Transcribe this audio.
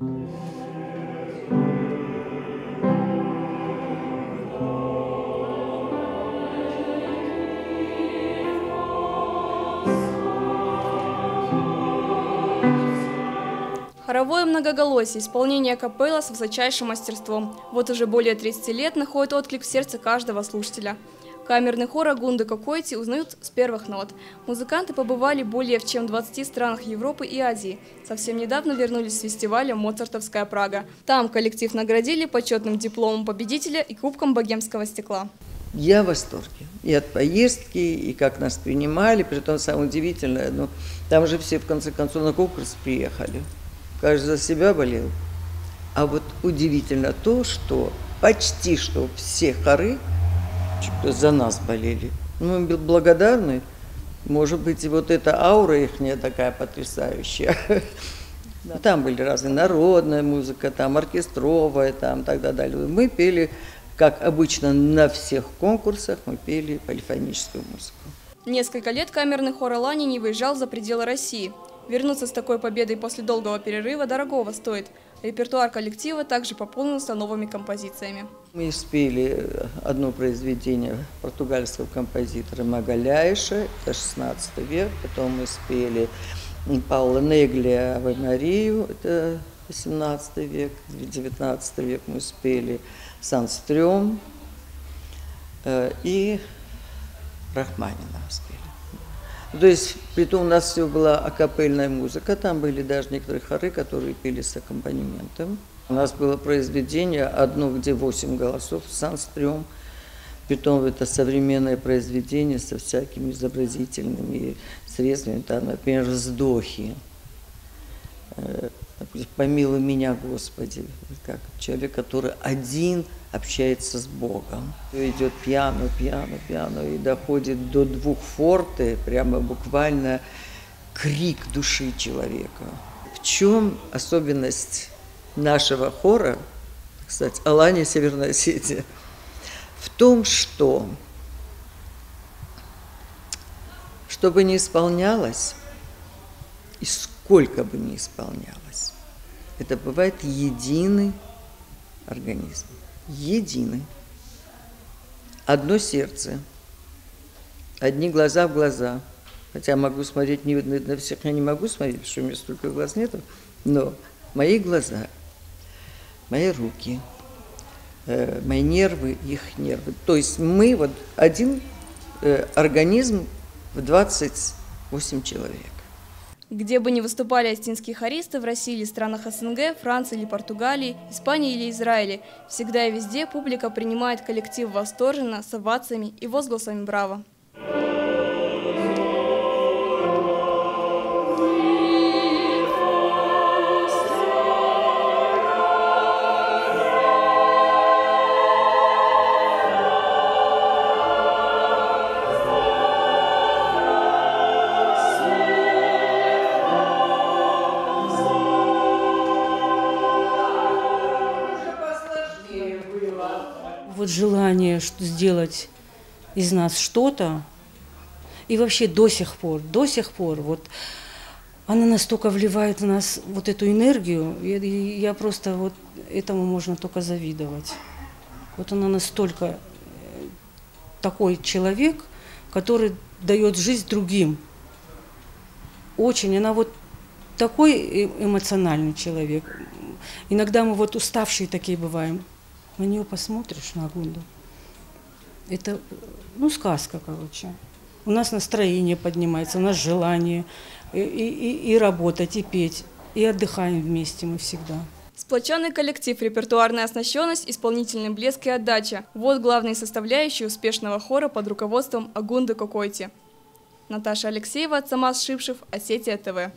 Хоровое многоголосие, исполнение капелла с высочайшим мастерством. Вот уже более 30 лет находит отклик в сердце каждого слушателя. Камерный хор Агунды Кокойти узнают с первых нот. Музыканты побывали более чем в 20 странах Европы и Азии. Совсем недавно вернулись с фестиваля «Моцартовская Прага». Там коллектив наградили почетным дипломом победителя и кубком богемского стекла. Я в восторге. И от поездки, и как нас принимали. Притом самое удивительное, там же все в конце концов на конкурс приехали. Каждый за себя болел. А вот удивительно то, что почти что все хоры за нас болели. Мы благодарны. Может быть, и вот эта аура ихняя такая потрясающая. Там были разные, народная музыка, там оркестровая, там так далее. Мы пели, как обычно на всех конкурсах, мы пели полифоническую музыку. Несколько лет камерный хор Алани не выезжал за пределы России. Вернуться с такой победой после долгого перерыва дорогого стоит. Репертуар коллектива также пополнился новыми композициями. Мы спели одно произведение португальского композитора Магаляйша, это 16 век. Потом мы спели Паула Неглия «Аве Марию», это 18 век. В 19 век мы спели Санстрём и Рахманинова спели. То есть, притом у нас все была акапельная музыка, там были даже некоторые хоры, которые пели с аккомпанементом. У нас было произведение одно, где 8 голосов, Санстрём. Притом это современное произведение со всякими изобразительными средствами, там, например, вздохи. «Помилуй меня, Господи», как человек, который один общается с Богом. Идет пиано, пиано, пиано, и доходит до 2 форте, прямо буквально крик души человека. В чем особенность нашего хора, кстати, Алания, Северная Осетия, в том, что, чтобы не исполнялось, и сколько бы ни исполнялось, это бывает единый организм. Единый. Одно сердце. Одни глаза в глаза. Хотя могу смотреть, не видно на всех, я не могу смотреть, потому что у меня столько глаз нету. Но мои глаза, мои руки, мои нервы, их нервы. То есть мы вот один организм в 28 человек. Где бы ни выступали остинские хористы в России или странах СНГ, Франции или Португалии, Испании или Израиле, всегда и везде публика принимает коллектив восторженно, с овациями и возгласами «Браво!». Вот желание сделать из нас что-то, и вообще до сих пор, вот она настолько вливает в нас вот эту энергию, я просто вот этому можно только завидовать. Вот она настолько такой человек, который дает жизнь другим. Очень, она вот такой эмоциональный человек. Иногда мы вот уставшие такие бываем. На нее посмотришь, на Агунду. Это, сказка, короче. У нас настроение поднимается, у нас желание и работать, и петь, и отдыхаем вместе мы всегда. Сплоченный коллектив, репертуарная оснащенность, исполнительный блеск и отдача – вот главные составляющие успешного хора под руководством Агунды Кокойти. Наташа Алексеева, Цамас Шипшев, Осетия ТВ.